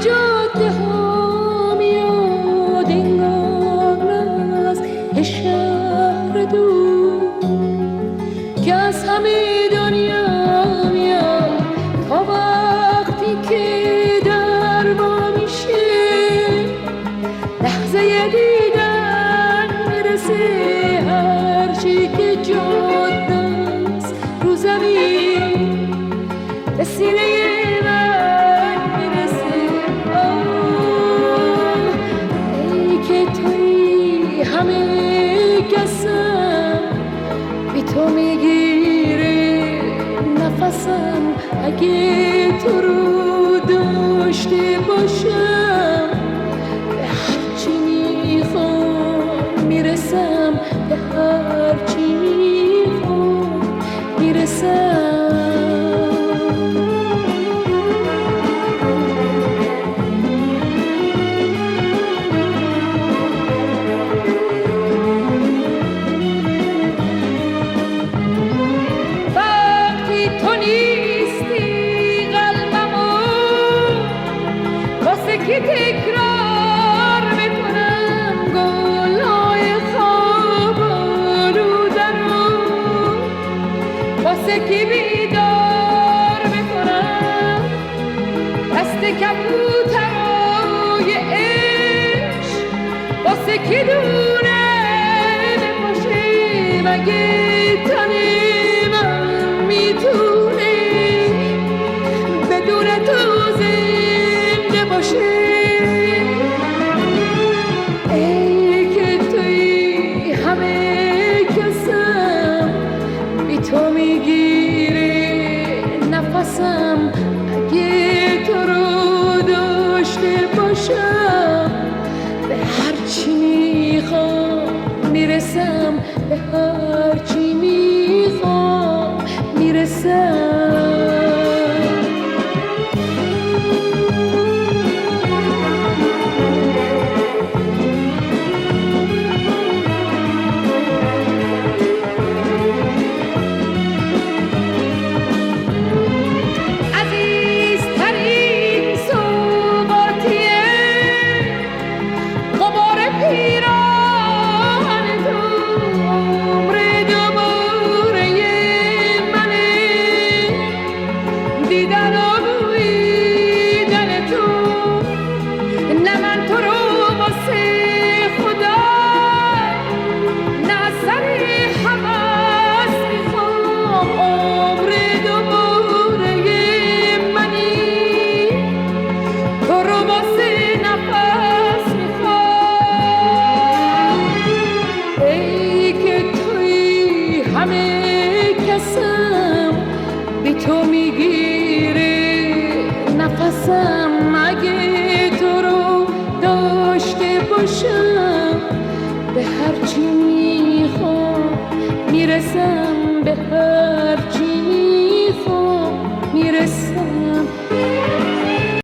جاده ها میاد انگار از شهر دور که از همه دنیا میاد تا وقتی که در با میشه لحظه دیدن میرسه هرچی که جاده است رو زمین به سینه تو میگیره نفسم اگه تو رو داشته باشم به هرچی میخوام میرسم به هرچی میخوام میرسم که تکرار میکنم گلهای خواب آلوده‌رو واسه که بیدار میکنم دست کبوترهای عشق واسه که دونه نباشه مگه تن من میتونه بدون تو زنده باشه تو میگیره نفسم اگه تو رو داشته باشم به هرچی میخوام میرسم به هرچی میخوام میرسم تو میگیره نفسم اگه تو رو داشته باشم